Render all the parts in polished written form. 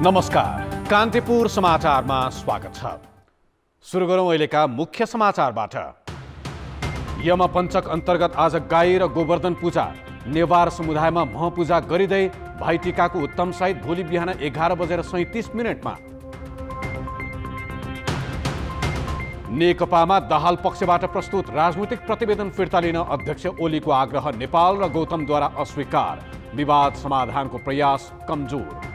नमस्कार, कान्तिपुर समाचारमा स्वागत छ। सुरु गरौँ अहिलेका मुख्य समाचारबाट। यमपञ्चक अन्तर्गत आज गाई र गोवर्धन पूजा। नेवार समुदायमा महपूजा गरिँदै भाइटिकाको उत्तम साइत भोलि बिहान 11:37 नेकपामा दाहाल पक्षबाट प्रस्तुत राजनीतिक प्रतिवेदन फिर्ता लिन अध्यक्ष ओलीको आग्रह नेपाल र गौतमद्वारा अस्वीकार। विवाद समाधानको प्रयास कमजोर।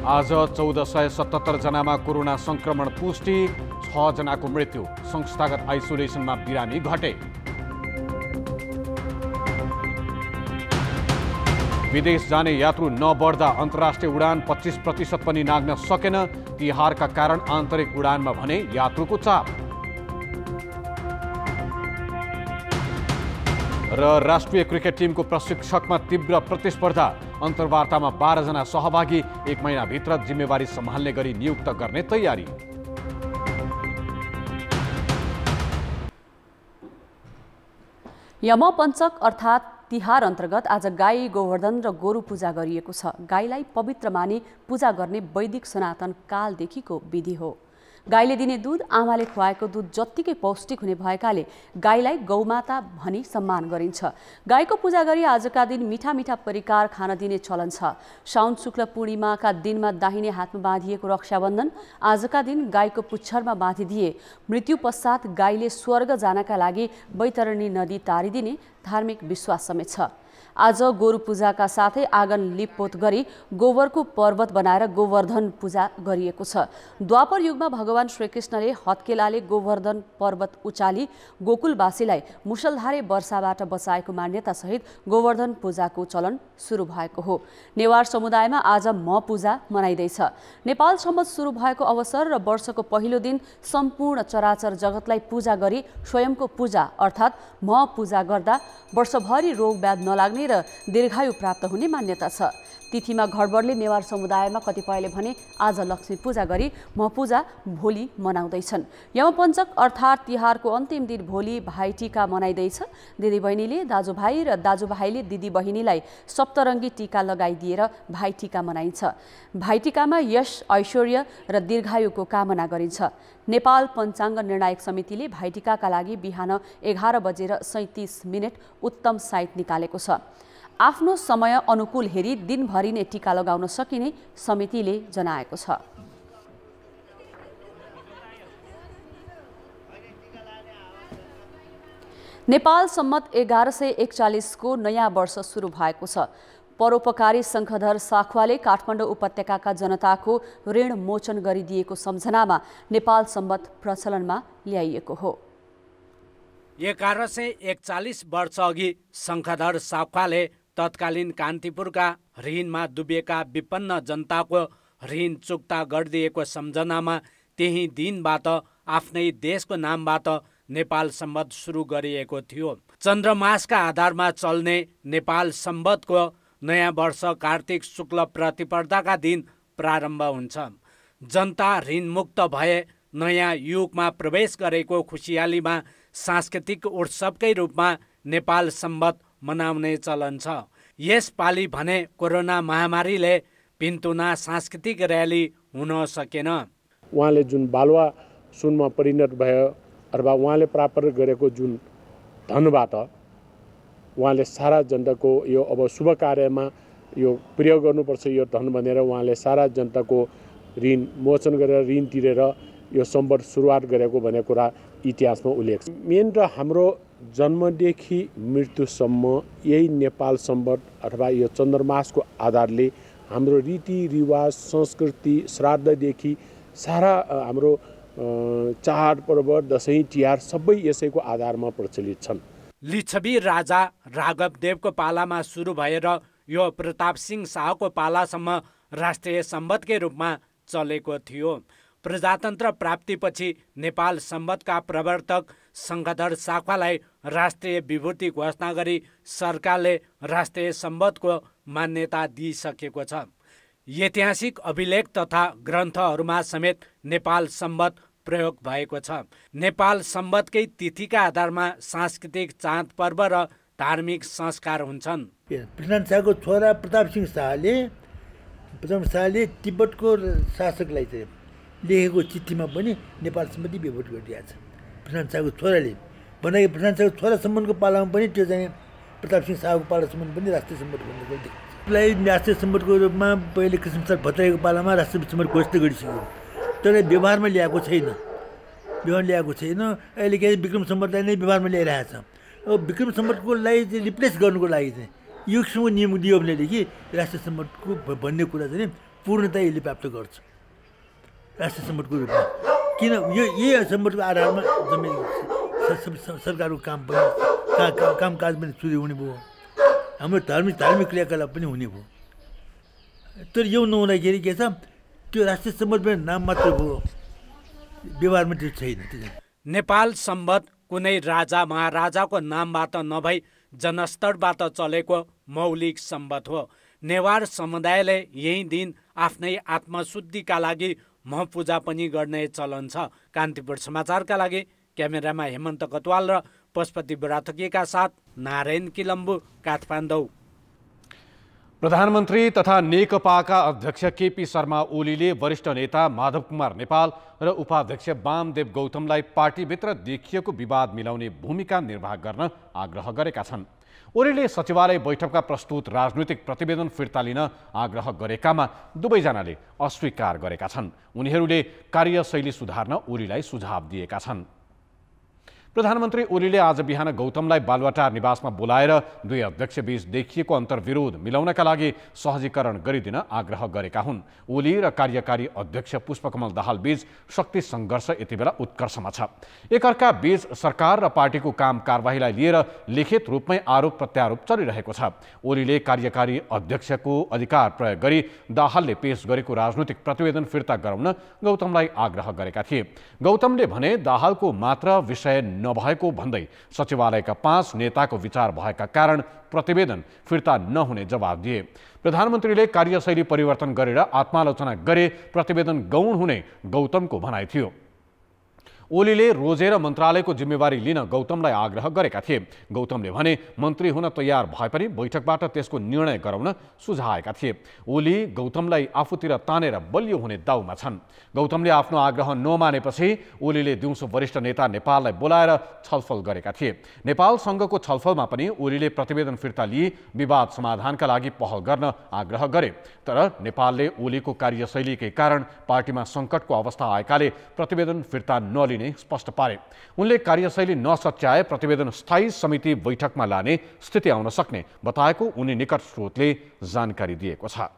आज 1477 जनामा कोरोना संक्रमण पुष्टि, 6 जनाको मृत्यु। संस्थागत आइसोलेसनमा बिरामी घटे। विदेश जाने यात्रु नबढ्दा अन्तर्राष्ट्रिय उडान 25% पनि नाग्न सकेन। तिहारका कारण आन्तरिक उडानमा भने यात्रुको चाप। र राष्ट्रिय क्रिकेट टिमको प्रशिक्षकमा तीव्र प्रतिस्पर्धा। अन्तर्वार्तामा 12 जना सहभागी 1 महिनाभित्र जिम्मेवारी सम्हाल्ने गरी नियुक्त गर्ने तयारी। यमपञ्चक अर्थात् तिहार अन्तर्गत आज गाई, गोवर्धन र गोरु पूजा गरिएको छ। गाईलाई पवित्र मानी पूजा गर्ने वैदिक सनातन कालदेखिको विधि हो। गाईले दिने दूध आमाले खुवाएको दूध जत्तिकै पौष्टिक हुने भएकाले गाईलाई गौमाता भनी सम्मान गरिन्छ। गाईको पूजा गरी आजका दिन मिठा मिठा परिकार खान दिने चलन छ। साउन शुक्ल पूर्णिमाका दिनमा दाहिने हातमा बाँधिएको रक्षाबन्धन आजका दिन गाईको पुच्छरमा बाँधिदिए मृत्यु पश्चात गाईले स्वर्ग जानका लागि बैतरणी नदी तारिदिने धार्मिक विश्वास समेत छ। आज गोरु पूजाका साथै आँगन लिपपोत गरी गोबरको पर्वत बनाएर गोवर्धन पूजा गरिएको छ। द्वापर युगमा भगवान श्रीकृष्णले हत्केलाले गोवर्धन पर्वत उचाली गोकुलवासीलाई मुसलधारे वर्षाबाट बचाएको मान्यतासहित गोवर्धन पूजाको चलन सुरु भएको हो। नेवार समुदायमा आज म पूजा मनाइँदैछ। नेपाल सम्वत सुरु भएको अवसर र वर्षको पहिलो दिन सम्पूर्ण चराचर जगतलाई पूजा गरी स्वयंको पूजा अर्थात् म पूजा गर्दा वर्षभरि रोग व्याध नलाग्ने र दीर्घायु प्राप्त हुने मान्यता छ। तिथिमा घरबरले नेवार समुदायमा कतिपयले भने आज लक्ष्मी पूजा गरी म पूजा भोलि मनाउँदैछन्। यमपञ्चक अर्थात् तिहारको अन्तिम दिन भोलि भाइटिका मनाइँदैछ। दिदीबहिनीले दाजुभाइ र दाजुभाइले दिदीबहिनीलाई सप्तरङ्गी टीका लगाइदिएर भाइटिका मनाइन्छ। भाइटिकामा यश, ऐश्वर्य र दीर्घायुको कामना गरिन्छ। नेपाल पञ्चाङ्ग निर्णायक समितिले भाइटिकाका लागि बिहान 11:37 उत्तम साइत निकालेको छ। आफ्नो समय अनुकूल हेरी दिनभरि नै टीका लगाउन सकिने समितिले जनाएको छ। नेपाल सम्मत 1141 को नयाँ वर्ष सुरु भएको छ। परोपकारी शङ्खधर साखवाले काठमाडौँ उपत्यकाका जनताको ऋण मोचन गरिदिएको सम्झनामा नेपाल सम्मत प्रचलनमा ल्याइएको हो। 1141 वर्ष अघि शङ्खधर साखवाले तत्कालीन कान्तिपुरका ऋणमा डुबिएका विपन्न जनताको ऋण चुक्ता गरिदिएको सम्झनामा त्यही दिनबाट आफ्नै देशको नामबाट नेपाल सम्वत सुरु गरिएको थियो। चन्द्रमासका आधारमा चल्ने नेपाल सम्वतको नयाँ वर्ष कार्तिक शुक्ल प्रतिपदाका दिन प्रारम्भ हुन्छ। जनता ऋणमुक्त भए नयाँ युगमा प्रवेश गरेको खुसियालीमा सांस्कृतिक उत्सवकै रूपमा नेपाल सम्वत मनाउने चलन छ। यसपालि भने कोरोना महामारीले पिन्तुना सांस्कृतिक र्याली हुन सकेन। उहाँले जुन बालुवा सुनमा परिणत भयो अथवा उहाँले प्राप्त गरेको जुन धनबाट उहाँले सारा जनताको यो अब शुभ कार्यमा यो प्रयोग गर्नुपर्छ यो धन भनेर उहाँले सारा जनताको ऋण मोचन गरेर ऋण तिरेर यो सम्वत सुरुवात गरेको भन्ने कुरा इतिहासमा उल्लेख छ। मेन र हाम्रो जन्मदेखि मृत्युसम्म यही नेपाल सम्वत अथवा यो चन्द्रमासको आधारले हाम्रो रीतिरिवाज, संस्कृति, श्राद्धदेखि सारा हाम्रो चाडपर्व, दसैँ तिहार सबै यसैको आधारमा प्रचलित छन्। लिच्छवी राजा राघवदेवको पालामा सुरु भएर यो प्रताप सिंह शाहको पालासम्म राष्ट्रिय सम्वतकै रूपमा चलेको थियो। प्रजातन्त्र प्राप्तिपछि नेपाल सम्वतका प्रवर्तक शङ्खधर साखवालाई राष्ट्रिय विभूति घोषणा गरी सरकारले राष्ट्रिय सम्वतको मान्यता दिइसकेको छ। ऐतिहासिक अभिलेख तथा ग्रन्थहरूमा समेत नेपाल सम्वत प्रयोग भएको छ। नेपाल सम्वतकै तिथिका आधारमा सांस्कृतिक चाड पर्व र धार्मिक संस्कार हुन्छन्। पृथ्वीनारायण शाहको छोरा प्रताप सिंह शाहले प्रधानमन्त्री शाहले तिब्बतको शासकलाई चाहिँ लेखेको चिठीमा पनि नेपाल सम्बन्धी बेभोट गरिदिएको छ। प्रधानमन्त्री शाहको छोराले बनाएको प्रधानमन्त्री शाहको छोरासम्मको पालामा पनि त्यो चाहिँ प्रताप सिंह शाहको पालासम्म पनि राष्ट्रिय सम्पद भन्ने गर्थ्यो। यसलाई राष्ट्रिय सम्पदको रूपमा पहिले कृष्णप्रसाद भट्टराईको पालामा राष्ट्रिय सम्पद घोषित गरिसक्यो, तर व्यवहारमा ल्याएको छैन। अहिले के विक्रम सम्पदलाई नै व्यवहारमा ल्याइरहेको छ। अब विक्रम सम्पदकोलाई चाहिँ रिप्लेस गर्नुको लागि चाहिँ योसँग नियमले कि राष्ट्रिय सम्पदको भन्ने कुरा चाहिँ पूर्णता यसले प्राप्त गर्छ राष्ट्रिय सम्पदको रूपमा। किन यो यही सम्पदको आधारमा जम्मै सरकारको कामकाज पनि सुरु हुने भयो, हाम्रो धार्मिक क्रियाकलाप पनि हुने भयो। तर यो नहुँदाखेरि के छ, त्यो राष्ट्रिय सम्पद पनि नाम मात्र भयो, व्यवहारमा त्यो छैन। नेपाल सम्बन्ध कुनै राजा महाराजाको नामबाट नभई जनस्तरबाट चलेको मौलिक सम्बन्ध हो। नेवार समुदायले यही दिन आफ्नै आत्मशुद्धिका लागि महपूजा पनि गर्ने चलन छ। कान्तिपुर समाचारका लागि क्यामेरामा हेमन्त कटवाल र पशुपति बुढाथोकीका साथ नारायण किलम्बु, काठमाडौँ। प्रधानमन्त्री तथा नेकपाका अध्यक्ष केपी शर्मा ओलीले वरिष्ठ नेता माधव कुमार नेपाल र उपाध्यक्ष वामदेव गौतमलाई पार्टीभित्र देखिएको विवाद मिलाउने भूमिका निर्वाह गर्न आग्रह गरेका छन्। ओलीले सचिवालय बैठकमा प्रस्तुत राजनीतिक प्रतिवेदन फिर्ता लिन आग्रह गरेकामा दुवैजनाले अस्वीकार गरेका छन्। उनीहरूले कार्यशैली सुधार्न ओलीलाई सुझाव दिएका छन्। प्रधानमन्त्री ओलीले आज बिहान गौतमलाई बालुवाटार निवासमा बोलाएर दुई अध्यक्षबीच देखिएको अन्तर्विरोध मिलाउनका लागि सहजीकरण गरिदिन आग्रह गरेका हुन्। ओली र कार्यकारी अध्यक्ष पुष्पकमल दाहाल बीच शक्ति सङ्घर्ष यति बेला उत्कर्षमा छ। एकअर्का बीच सरकार र पार्टीको काम कारबाहीलाई लिएर लिखित रूपमै आरोप प्रत्यारोप चलिरहेको छ। ओलीले कार्यकारी अध्यक्षको अधिकार प्रयोग गरी दाहालले पेश गरेको राजनीतिक प्रतिवेदन फिर्ता गराउन गौतमलाई आग्रह गरेका थिए। गौतमले भने दाहालको मात्र विषय नभएको भन्दै सचिवालयका 5 नेताको विचार भएका कारण प्रतिवेदन फिर्ता नहुने जवाब दिए। प्रधानमन्त्रीले कार्यशैली परिवर्तन गरेर आत्मालोचना गरे प्रतिवेदन गौण हुने गौतमको भनाइ थियो। ओलीले रोजेर मन्त्रालयको जिम्मेवारी लिन गौतमलाई आग्रह गरेका थिए। गौतमले भने मन्त्री हुन तयार भए पनि बैठकबाट त्यसको निर्णय गराउन सुझाएका थिए। ओली गौतमलाई आफूतिर तानेर बलियो हुने दाउमा छन्। गौतमले आफ्नो आग्रह नमानेपछि ओलीले दिउँसो वरिष्ठ नेता नेपाललाई बोलाएर छलफल गरेका थिए। नेपालसँगको छलफलमा पनि ओलीले प्रतिवेदन फिर्ता लिई विवाद समाधानका लागि पहल गर्न आग्रह गरे। तर नेपालले ओलीको कार्यशैलीकै कारण पार्टीमा सङ्कटको अवस्था आएकाले प्रतिवेदन फिर्ता नलिने स्पष्ट पारे। उनले कार्यशैली नसच्याए प्रतिवेदन स्थायी समिति बैठकमा लाने स्थिति आउन सक्ने बताएको उनी निकट स्रोतले जानकारी दिएको छ।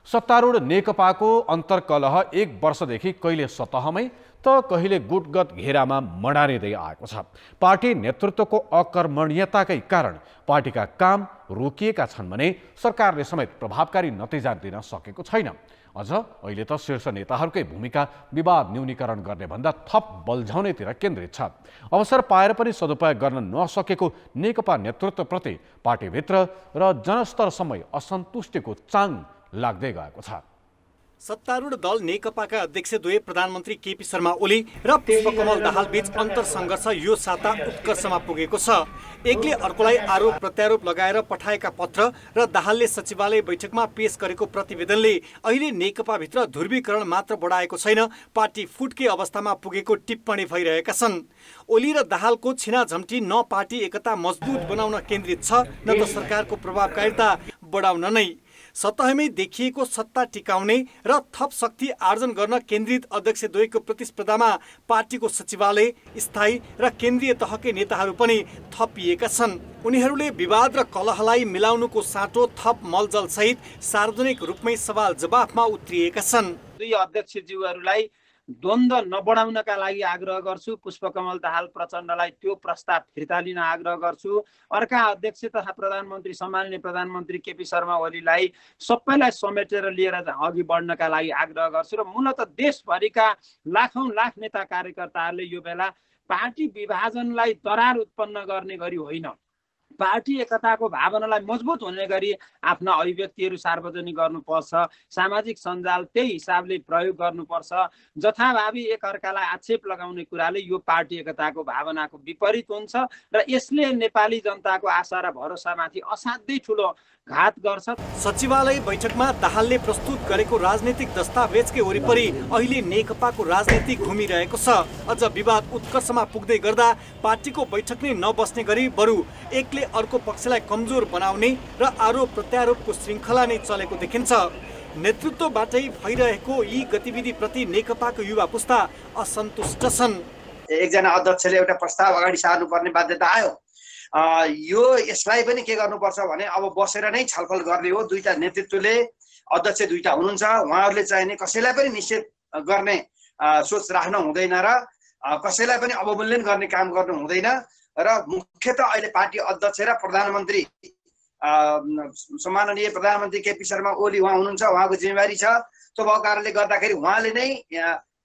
सत्तारूढ नेकपाको अन्तर्कलह 1 वर्षदेखि कहिले सतहमै त कहिले गुटगत घेरामा मडारिँदै आएको छ। पार्टी नेतृत्वको अकर्मण्यताकै कारण पार्टीका काम रोकिएका छन् भने सरकारले समेत प्रभावकारी नतिजा दिन सकेको छैन। अझ अहिले त शीर्ष नेताहरूकै भूमिका विवाद न्यूनीकरण गर्ने भन्दा थप बल्झाउनेतिर केन्द्रित छ। अवसर पाएर पनि सदुपयोग गर्न नसकेको नेकपा नेतृत्वप्रति पार्टीभित्र र जनस्तरसम्मै असन्तुष्टिको चाङ लाग्दै गएको छ। सत्तारूढ दल नेकपाका अध्यक्ष दुवै प्रधानमन्त्री केपी शर्मा ओली र पुष्पकमल दाहाल बीच अन्तरसङ्घर्ष यो साता उत्कर्षमा पुगेको छ। एकले अर्कोलाई आरोप प्रत्यारोप लगाएर पठाएका पत्र र दाहालले सचिवालय बैठकमा पेश गरेको प्रतिवेदनले अहिले नेकपाभित्र ध्रुवीकरण मात्र बढाएको छैन, पार्टी फुटके अवस्थामा पुगेको टिप्पणी भइरहेका छन्। ओली र दाहालको छिनाझम्टी न पार्टी एकता मजबुत बनाउन केन्द्रित छ न त सरकारको प्रभावकारिता बढाउन नै। सतहमै देखिएको सत्ता टिकाउने र थप शक्ति आर्जन गर्न केन्द्रित अध्यक्ष द्वयको प्रतिस्पर्धामा पार्टीको सचिवालय, स्थायी र केन्द्रीय तहकै नेताहरू पनि थपिएका छन्। उनीहरूले विवाद र कलहलाई मिलाउनुको साटो थप मलजल सहित सार्वजनिक रूपमै सवाल जवाफमा उत्रिएका छन्। दुई अध्यक्षज्यूहरूलाई द्वन्द्व नबढाउनका लागि आग्रह गर्छु। पुष्पकमल दाहाल प्रचण्डलाई त्यो प्रस्ताव फिर्ता लिन आग्रह गर्छु। अर्का अध्यक्ष तथा प्रधानमन्त्री सम्माननीय प्रधानमन्त्री केपी शर्मा ओलीलाई सबैलाई समेटेर लिएर अघि बढ्नका लागि आग्रह गर्छु। र मूलतः देशभरिका लाखौं लाख नेता कार्यकर्ताहरूले यो बेला पार्टी विभाजनलाई दरार उत्पन्न गर्ने गरी होइन, पार्टी एकताको भावनालाई मजबुत हुने गरी आफ्ना अभिव्यक्तिहरू सार्वजनिक गर्नुपर्छ, सामाजिक सञ्जाल त्यही हिसाबले प्रयोग गर्नुपर्छ। जथाभावी एकअर्कालाई आक्षेप लगाउने कुराले यो पार्टी एकताको भावनाको विपरीत हुन्छ र यसले नेपाली जनताको आशा र भरोसामाथि असाध्यै ठुलो घात गर्छ। सचिवालय बैठकमा दाहालले प्रस्तुत गरेको राजनीतिक दस्तावेजकै वरिपरि अहिले नेकपाको राजनीति घुमिरहेको छ। अझ विवाद उत्कर्षमा पुग्दै गर्दा पार्टीको बैठक नै नबस्ने गरी बरु एकले अर्को पक्षलाई कमजोर बनाउने र आरोप प्रत्यारोपको श्रृङ्खला नै चलेको देखिन्छ। नेतृत्वबाटै भइरहेको यी गतिविधिप्रति नेकपाको युवा पुस्ता असन्तुष्ट छन्। एकजना अध्यक्षले एउटा प्रस्ताव अगाडि सार्नुपर्ने बाध्यता आयो। यसलाई पनि के गर्नुपर्छ भने अब बसेर नै छलफल गर्ने हो। दुईटा नेतृत्वले, अध्यक्ष दुईटा हुनुहुन्छ, उहाँहरूले चाहिने कसैलाई पनि निषेध गर्ने सोच राख्न हुँदैन र कसैलाई पनि अवमूल्यन गर्ने काम गर्नु हुँदैन र मुख्यतः अहिले पार्टी अध्यक्ष र प्रधानमन्त्री सम्माननीय प्रधानमन्त्री केपी शर्मा ओली उहाँ हुनुहुन्छ, उहाँको जिम्मेवारी छ। त्यो भएको कारणले गर्दाखेरि उहाँले नै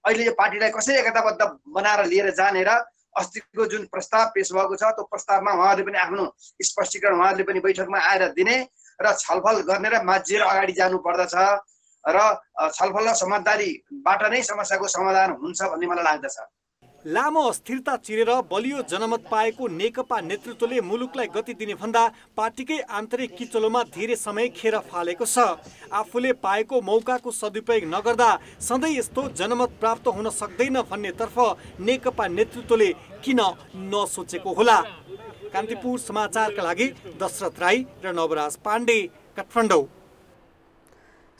अहिले यो पार्टीलाई कसरी एकताबद्ध बनाएर लिएर जाने र अस्तिको जुन प्रस्ताव पेश भएको छ त्यो प्रस्तावमा उहाँहरूले पनि आफ्नो स्पष्टीकरण उहाँहरूले पनि बैठकमा आएर दिने र छलफल गर्ने र माझिएर अगाडि जानु पर्दछ र छलफल र समझदारीबाट नै समस्याको समाधान हुन्छ भन्ने मलाई लाग्दछ। लामो अस्थिरता चिरेर बलियो जनमत पाएको नेकपा नेतृत्वले मुलुकलाई गति दिने भन्दा पार्टीकै आन्तरिक किचलोमा धेरै समय खेर फालेको छ। आफूले पाएको मौकाको सदुपयोग नगर्दा सधैँ यस्तो जनमत प्राप्त हुन सक्दैन भन्नेतर्फ नेकपा नेतृत्वले किन नसोचेको होला। कान्तिपुर समाचारका लागि दशरथ राई र नवराज पाण्डे, काठमाडौँ।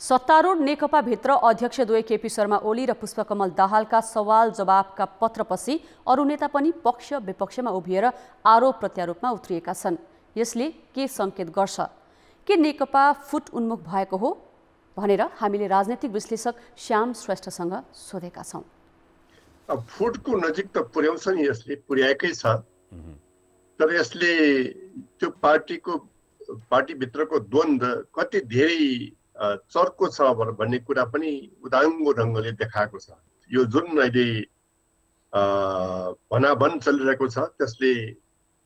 सत्तारूढ नेकपाभित्र अध्यक्षद्वय केपी शर्मा ओली र पुष्पकमल दाहालका सवाल जवाफका पत्रपछि अरू नेता पनि पक्ष विपक्षमा उभिएर आरोप प्रत्यारोपमा उत्रिएका छन्। यसले के सङ्केत गर्छ? के नेकपा फुट उन्मुख भएको हो भनेर हामीले राजनैतिक विश्लेषक श्याम श्रेष्ठसँग सोधेका छौँ। फुटको नजिक त पुर्याउँछ नि, यसले पुर्याएकै छ, तर यसले त्यो पार्टीभित्रको द्वन्द्व कति धेरै चर्को छ भन्ने कुरा पनि उदाङ्गो ढङ्गले देखाएको छ। यो जुन अहिले भनाभन चलिरहेको छ त्यसले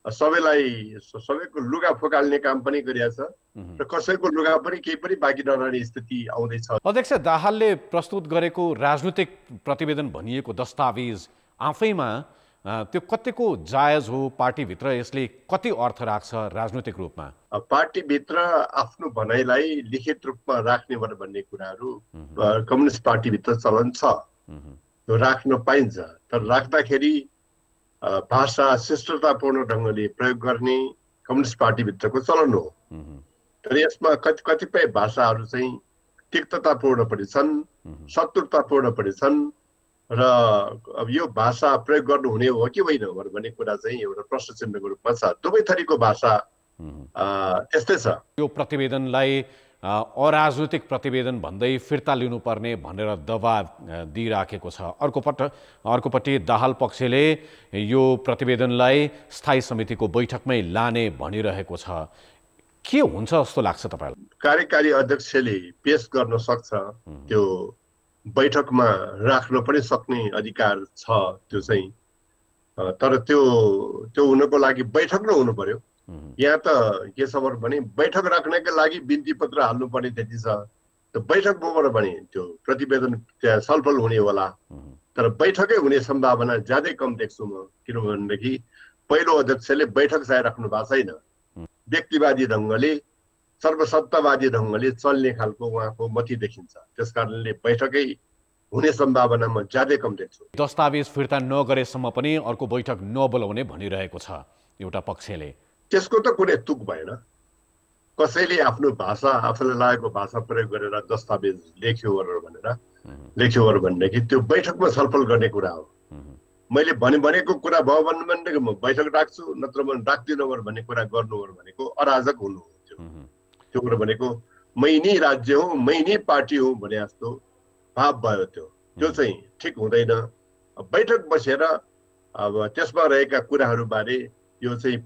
सबैको लुगा फुकाल्ने काम पनि गरिरहेछ र कसैको लुगा पनि केही पनि बाँकी नरहने स्थिति आउँदैछ। अध्यक्ष दाहालले प्रस्तुत गरेको राजनीतिक प्रतिवेदन भनिएको दस्तावेज आफैमा त्यो कतिको जायज हो? पार्टीभित्र यसले कति अर्थ राख्छ राजनैतिक रूपमा? पार्टीभित्र आफ्नो भनाइलाई लिखित रूपमा राख्ने भन्ने कुराहरू कम्युनिस्ट पार्टीभित्र चलन छ, त्यो राख्न पाइन्छ। तर राख्दाखेरि भाषा शिष्टतापूर्ण ढङ्गले प्रयोग गर्ने कम्युनिस्ट पार्टीभित्रको चलन हो। तर यसमा कतिपय भाषाहरू चाहिँ तिक्ततापूर्ण पनि छन्, शत्रुतापूर्ण पनि छन् र अब यो भाषा प्रयोग गर्नु हुने हो कि होइन भन्ने कुरा चाहिँ एउटा प्रश्न चिन्हको रूपमा छ। दुवै थरीको भाषा यस्तै छ। यो प्रतिवेदनलाई अराजनीतिक प्रतिवेदन भन्दै फिर्ता लिनुपर्ने भनेर दबाब दिइराखेको छ। अर्कोपट्टि दाहाल पक्षले यो प्रतिवेदनलाई स्थायी समितिको बैठकमै लाने भनिरहेको छ। के हुन्छ जस्तो लाग्छ तपाईँलाई? कार्यकारी अध्यक्षले पेश गर्न सक्छ, त्यो बैठकमा राख्न पनि सक्ने अधिकार छ त्यो चाहिँ। तर त्यो हुनको लागि बैठक नै हुनु पर्यो। यहाँ त के छ भने बैठक राख्नकै लागि बिन्ती पत्र हाल्नुपर्ने त्यति छ। त्यो बैठक बोकेर भने त्यो प्रतिवेदन त्यहाँ छलफल हुने होला, तर बैठकै हुने सम्भावना ज्यादै कम देख्छु म। किनभनेदेखि पहिलो अध्यक्षले बैठक चाहिँ राख्नु भएको छैन, व्यक्तिवादी ढङ्गले सर्वसत्तावादी ढङ्गले चल्ने खालको उहाँको मती देखिन्छ। त्यस कारणले बैठकै हुने सम्भावना म ज्यादै कम देख्छु। दस्तावेज फिर्ता नगरेसम्म पनि अर्को बैठक नबोलाउने भनिरहेको छ एउटा पक्षले। त्यसको त कुनै तुक भएन। कसैले आफ्नो भाषा, आफूलाई लागेको भाषा प्रयोग गरेर दस्तावेज लेख्यो भनेदेखि त्यो बैठकमा छलफल गर्ने कुरा हो। मैले भनेको कुरा भयो भनेदेखि म बैठक राख्छु, नत्र म राख्दिनँ भन्ने कुरा गर्नु भनेको अराजक हुनु हो। त्यो कुरा भनेको मै नै राज्य हो, मै नै पार्टी हो भने जस्तो भाव भयो। त्यो चाहिँ ठिक हुँदैन। बैठक बसेर अब त्यसमा रहेका कुराहरूबारे यो चाहिँ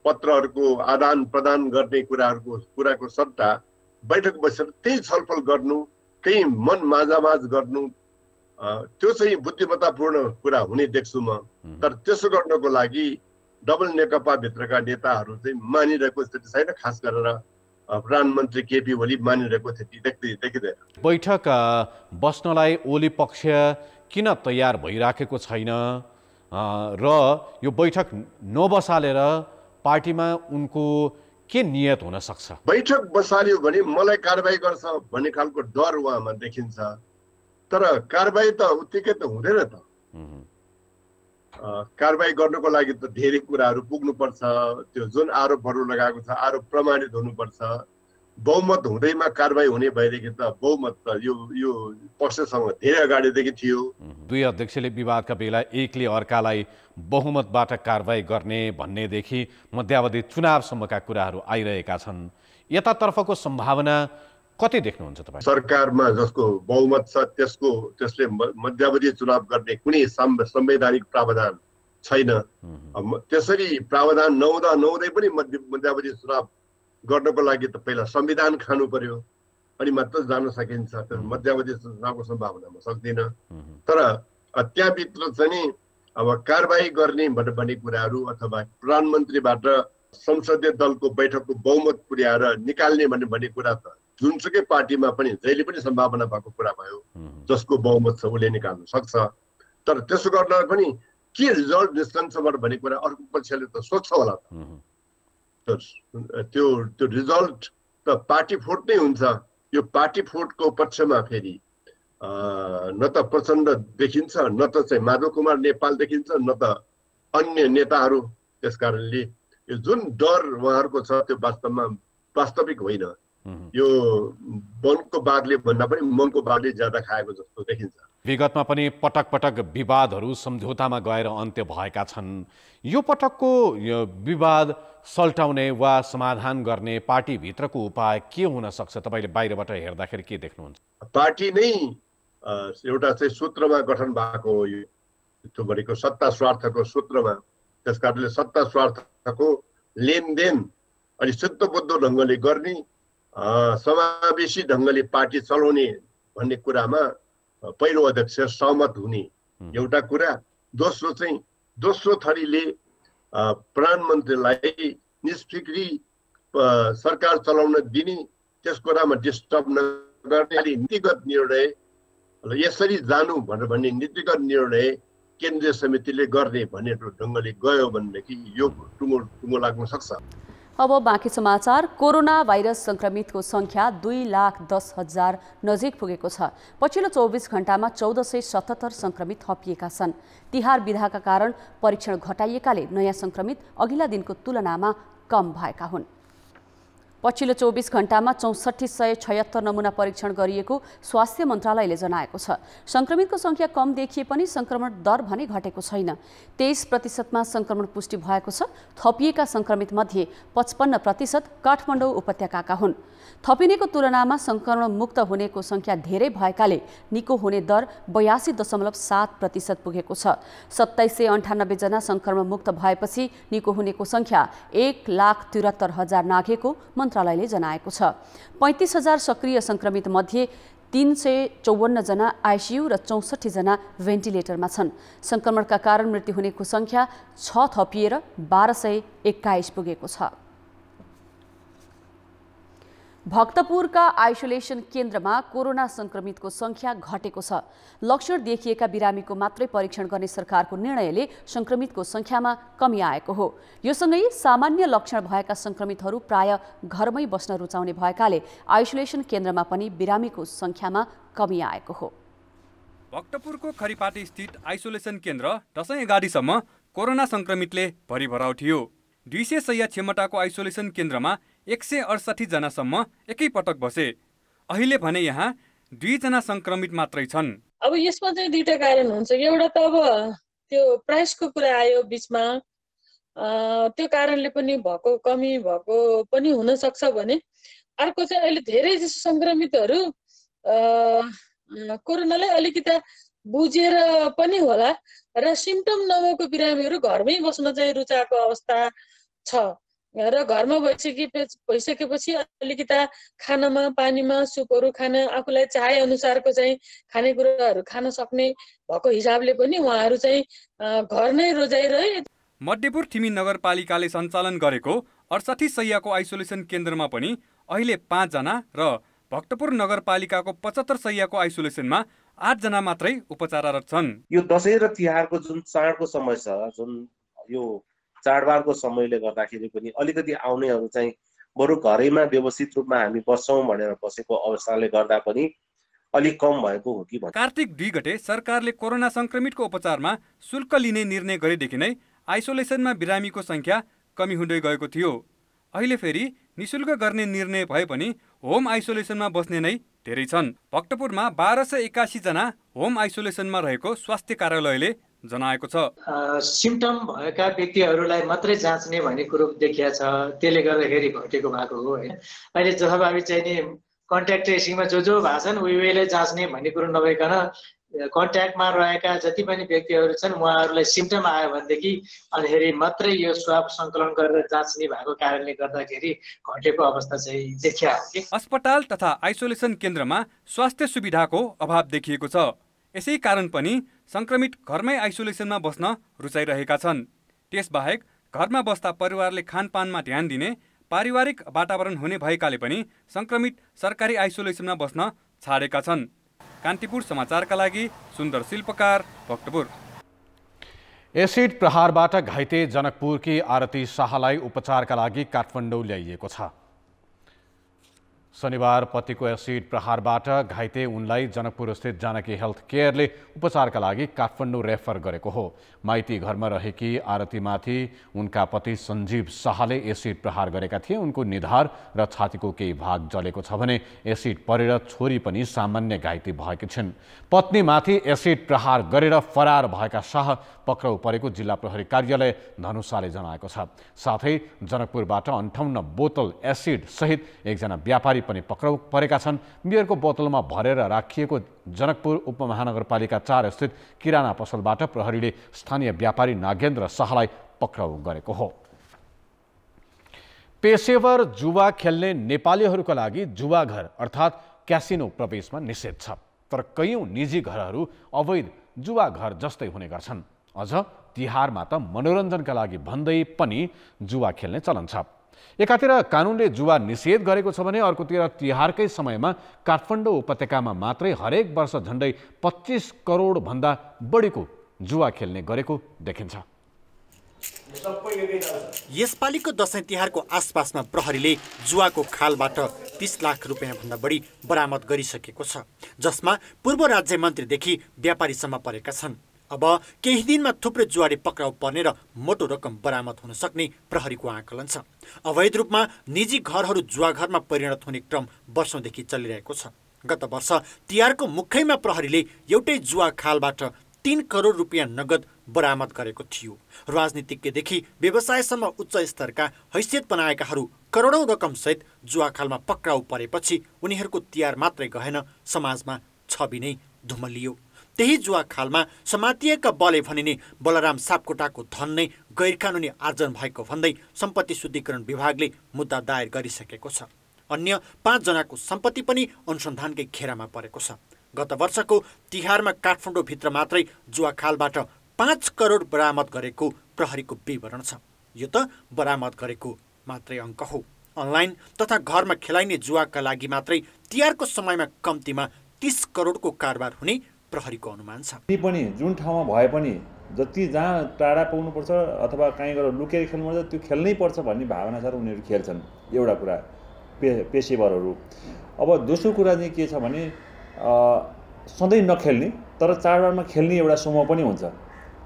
पत्रहरूको आदान प्रदान गर्ने कुराको सट्टा बैठक बसेर त्यही छलफल गर्नु, त्यही मन माझामाझ गर्नु, त्यो चाहिँ बुद्धिमत्तापूर्ण कुरा हुने देख्छु म। तर त्यसो गर्नको लागि डबल नेकपाभित्रका नेताहरू चाहिँ मानिरहेको स्थिति छैन। खास गरेर प्रधानमन्त्री केपी ओली मानिरहेको स्थिति देखिँदैन। बैठक बस्नलाई ओली पक्ष किन तयार भइराखेको छैन र यो बैठक नबसालेर पार्टीमा उनको के नियत हुन सक्छ? बैठक बसाल्यो भने मलाई कारबाही गर्छ भन्ने खालको डर उहाँमा देखिन्छ। तर कारबाही त उत्तिकै त हुँदैन त। कारबाही गर्नको लागि त धेरै कुराहरू पुग्नुपर्छ। त्यो जुन आरोपहरू लगाएको छ आरोप प्रमाणित हुनुपर्छ। बहुमत हुँदैमा कारबाही हुने भएदेखि त बहुमत त यो पक्षसँग धेरै अगाडिदेखि थियो। दुई अध्यक्षले विवादका बेला एकले अर्कालाई बहुमतबाट कारबाही गर्ने भन्नेदेखि मध्यावधि चुनावसम्मका कुराहरू आइरहेका छन्। यतातर्फको सम्भावना कति देख्नुहुन्छ तपाईँ? सरकारमा जसको बहुमत छ त्यसले मध्यावधि चुनाव गर्ने कुनै संवैधानिक प्रावधान छैन। त्यसरी प्रावधान नहुँदै पनि मध्यावधि चुनाव गर्नको लागि त पहिला संविधान खानु पर्यो अनि मात्र जान सकिन्छ। मध्यावधि चुनावको सम्भावनामा सक्दिन। तर त्यहाँभित्र चाहिँ अब कारबाही गर्ने भन्ने कुराहरू अथवा प्रधानमन्त्रीबाट संसदीय दलको बैठकको बहुमत पुर्याएर निकाल्ने भन्ने कुरा त जुनसुकै पार्टीमा पनि जहिले पनि सम्भावना भएको कुरा भयो। जसको बहुमत छ उसले निकाल्न सक्छ। तर त्यसो गर्न पनि के रिजल्ट निस्कन्छ भन्ने कुरा अर्को पक्षले त सोच्छ होला। त्यो रिजल्ट त पार्टी फुट नै हुन्छ। यो पार्टी फुटको पक्षमा फेरि न त प्रचण्ड देखिन्छ न त चाहिँ माधव कुमार नेपाल देखिन्छ न त अन्य नेताहरू। त्यस कारणले यो जुन डर उहाँहरूको छ त्यो वास्तविक होइन। यो वनको बाघले भन्दा पनि मनको बाघले ज्यादा खाएको जस्तो देखिन्छ। विगतमा पनि पटक पटक विवादहरू सम्झौतामा गएर अन्त्य भएका छन्। यो पटकको विवाद सल्टाउने वा समाधान गर्ने पार्टीभित्रको उपाय के हुन सक्छ? तपाईँले बाहिरबाट हेर्दाखेरि के देख्नुहुन्छ? पार्टी नै एउटा चाहिँ सूत्रमा गठन भएको हो। यो भनेको सत्ता स्वार्थको सूत्रमा। त्यस कारणले सत्ता स्वार्थको लेनदेन अनि शुद्धबुद्ध ढङ्गले गर्ने समावेशी ढङ्गले पार्टी चलाउने भन्ने कुरामा पहिलो अध्यक्ष सहमत हुने एउटा कुरा। दोस्रो थरीले प्रधानमन्त्रीलाई निष्फिक्री सरकार चलाउन दिने, त्यस कुरामा डिस्टर्ब नगर्ने नीतिगत निर्णय यसरी जानु भन्ने नीतिगत निर्णय केन्द्रीय समितिले गर्ने भन्ने ढङ्गले गयो भनेदेखि यो टुङ्गो लाग्न सक्छ। अब बाँकी समाचार। कोरोना भाइरस संक्रमितको संख्या 2,10,000 नजिक पुगेको छ। पछिल्लो 24 घण्टामा 1477 संक्रमित थपिएका छन्। तिहार बिदाका कारण परीक्षण घटाइएकाले नयाँ संक्रमित अघिल्ला दिनको तुलनामा कम भएका हुन्। पछिल्लो 24 घण्टामा 6476 नमुना परीक्षण गरिएको स्वास्थ्य मन्त्रालयले जनाएको छ। संक्रमितको संख्या कम देखिए पनि संक्रमण दर भने घटेको छैन। 23% संक्रमण पुष्टि भएको छ। थपिएका संक्रमित मध्ये 55% काठमाडौँ उपत्यकाका हुन्। थपिनेको तुलनामा संक्रमण मुक्त हुनेको संख्या धेरै भएकाले निको हुने दर 82.7% पुगेको छ। 2798 जना संक्रमण मुक्त भएपछि निको हुनेको संख्या 1,73,000 नाघेको मन्त्रालयले जनाएको छ। 35,000 सक्रिय संक्रमित मध्ये 354 जना आइसियु र 64 जना भेन्टिलेटरमा छन्। संक्रमणका कारण मृत्यु हुनेको संख्या 6 थपिएर 1221 पुगेको छ। भक्तपुरका आइसोलेसन केन्द्रमा कोरोना संक्रमितको संख्या घटेको छ। लक्षण देखिएका बिरामीको मात्रै परीक्षण गर्ने सरकारको निर्णयले संक्रमितको संख्यामा कमी आएको हो। यो सँगै सामान्य लक्षण भएका संक्रमितहरू प्राय घरमै बस्न रुचाउने भएकाले आइसोलेसन केन्द्रमा पनि बिरामीको संख्यामा कमी आएको हो। भक्तपुरको खरिपाटी स्थित आइसोलेसन केन्द्र दशैं अगाडिसम्म कोरोना संक्रमितले भरिभराउ थियो। 200 शय्या क्षमताको आइसोलेसन केन्द्रमा 168 जनासम्म एकैपटक बसे। अहिले भने यहाँ 2 जना संक्रमित मात्रै छन्। अब यसमा चाहिँ दुईटा कारण हुन्छ। एउटा त अब त्यो प्राइसको कुरा आयो बिचमा, त्यो कारणले पनि भएको कमी भएको पनि हुन सक्छ भने, अर्को चाहिँ अहिले धेरै जसो संक्रमितहरू कोरोनालाई अलिकति बुझेर पनि होला र सिम्टम नभएको बिरामीहरू घरमै बस्न चाहिँ रुचाएको अवस्था छ र घरमा भइसकेपछि अलिकति खानामा पानीमा सुपहरू खान, आफूलाई चाहे अनुसारको चाहिँ खानेकुराहरू खान सक्ने भएको हिसाबले पनि उहाँहरू चाहिँ घर नै रोजाइरहे। मध्यपुर थिमी नगरपालिकाले सञ्चालन गरेको 68 शैय्याको आइसोलेसन केन्द्रमा पनि अहिले 5 जना र भक्तपुर नगरपालिकाको 75 शैय्याको आइसोलेसनमा 8 जना मात्रै उपचाररत छन्। यो दशैं र तिहारको जुन चाडको समय छ, जुन यो चाडबाडको समयले गर्दाखेरि पनि अलिकति आउनेहरू चाहिँ बरु घरैमा व्यवस्थित रूपमा हामी बस्छौँ भनेर बसेको अवस्थाले गर्दा पनि अलिक कम भएको हो कि भन्ने। कार्तिक 2 गते सरकारले कोरोना संक्रमितको उपचारमा शुल्क लिने निर्णय गरेदेखि नै आइसोलेसनमा बिरामीको संख्या कमी हुँदै गएको थियो। अहिले फेरि निशुल्क गर्ने निर्णय भए पनि होम आइसोलेसनमा बस्ने नै धेरै छन्। भक्तपुरमा 1281 जना होम आइसोलेसनमा रहेको स्वास्थ्य कार्यालयले जनाएको छ। सिम्टम भएका व्यक्तिहरूलाई मात्रै जाँच्ने भन्ने कुरो देखिया छ, त्यसले गर्दाखेरि घटेको भएको हो हैन। अहिले जथाभावी चाहिँ नि कन्ट्याक्ट ट्रेसिङमा जो भएको छन् उहिले जाँच्ने भन्ने कुरो नभइकन कन्ट्याक्टमा रहेका जति पनि व्यक्तिहरू छन् उहाँहरूलाई सिम्टम आयो भनेदेखि अनिखेरि मात्रै यो स्वाब सङ्कलन गरेर जाँच्ने भएको कारणले गर्दाखेरि घटेको अवस्था चाहिँ देखिया हो कि। अस्पताल तथा आइसोलेसन केन्द्रमा स्वास्थ्य सुविधाको अभाव देखिएको छ। यसै कारण पनि संक्रमित घरमै आइसोलेसनमा बस्न रुचाइरहेका छन्। त्यसबाहेक घरमा बस्दा परिवारले खानपानमा ध्यान दिने पारिवारिक वातावरण हुने भएकाले पनि संक्रमित सरकारी आइसोलेसनमा बस्न छाडेका छन्। कान्तिपुर समाचारका लागि सुन्दर शिल्पकार, भक्तपुर। एसिड प्रहारबाट घाइते जनकपुरकी आरती शाहलाई उपचारका लागि काठमाडौँ ल्याइएको छ। शनिबार पतिको एसिड प्रहारबाट घाइते उनलाई जनकपुर स्थित जानकी हेल्थ केयरले उपचारका लागि काठमाडौँ रेफर गरेको हो। माइती घरमा रहेकी आरतीमाथि उनका पति सञ्जीव शाहले एसिड प्रहार गरेका थिए। उनको निधार र छातीको केही भाग जलेको छ भने एसिड परेर छोरी पनि सामान्य घाइते भएकी छिन्। पत्नीमाथि एसिड प्रहार गरेर फरार भएका शाह पक्राउ परेको जिल्ला प्रहरी कार्यालय धनुषाले जनाएको छ। साथै जनकपुरबाट 58 बोतल एसिड सहित एकजना व्यापारी पनि पक्राउ परेका छन्। बियरको बोतलमा भरेर राखिएको जनकपुर उपमहानगरपालिका 4 स्थित किराना पसलबाट प्रहरीले स्थानीय व्यापारी नागेन्द्र शाहलाई पक्राउ गरेको हो। पेशेवर जुवा खेल्ने नेपालीहरूका लागि जुवाघर अर्थात् क्यासिनो प्रवेशमा निषेध छ। तर कयौं निजी घरहरू अवैध जुवाघर जस्तै हुने गर्छन्। अझ तिहारमा त मनोरञ्जनका लागि भन्दै पनि जुवा खेल्ने चलन छ। एकातिर कानुनले जुवा निषेध गरेको छ भने अर्कोतिर तिहारकै समयमा काठमाडौँ उपत्यकामा मात्रै हरेक वर्ष झन्डै 25 करोड भन्दा बढीको जुवा खेल्ने गरेको देखिन्छ। यसपालिको दशैं तिहारको आसपासमा प्रहरीले जुवाको खालबाट 30 लाख रुपियाँ भन्दा बढी बरामद गरिसकेको छ, जसमा पूर्व राज्य मन्त्रीदेखि व्यापारीसम्म परेका छन्। अब केही दिनमा थुप्रै जुवारी पक्राउ पर्ने र मोटो रकम बरामद हुन सक्ने प्रहरीको आकलन छ। अवैध रूपमा निजी घरहरू जुवाघरमा परिणत हुने क्रम वर्षौंदेखि चलिरहेको छ। गत वर्ष तिहारको मुखैमा प्रहरीले एउटै जुवा खालबाट 3 करोड रुपियाँ नगद बरामद गरेको थियो। राजनीतिज्ञदेखि व्यवसायसम्म उच्च स्तरका हैसियत बनाएकाहरू करोडौं रकम सहित जुवा खालमा पक्राउ परेपछि उनीहरूको तिहार मात्रै गएन, समाजमा छवि नै धुमलियो। त्यही जुवा खालमा समातिएका बले भनिने बलराम सापकोटाको धन नै गैर कानुनी आर्जन भएको भन्दै सम्पत्ति शुद्धिकरण विभागले मुद्दा दायर गरिसकेको छ। अन्य 5 जनाको सम्पत्ति पनि अनुसन्धानकै घेरामा परेको छ। गत वर्षको तिहारमा काठमाडौँ भित्र मात्रै जुवा खालबाट 5 करोड बरामद गरेको प्रहरीको विवरण छ। यो त बरामद गरेको मात्रै अङ्क हो। अनलाइन तथा घरमा खेलाइने जुवाका लागि मात्रै तिहारको समयमा कम्तीमा 30 करोडको कारोबार हुने प्रहरीको अनुमान छ। पनि जुन ठाउँमा भए पनि जति जहाँ टाढा पुग्नुपर्छ अथवा कहीँ गएर लुकेर खेल्नुपर्छ त्यो खेल्नै पर्छ भन्ने भावना छ र उनीहरू खेल्छन्। एउटा कुरा पेशेवरहरू। अब दोस्रो कुरा चाहिँ के छ भने सधैँ नखेल्ने तर चाडबाडमा खेल्ने एउटा समूह पनि हुन्छ।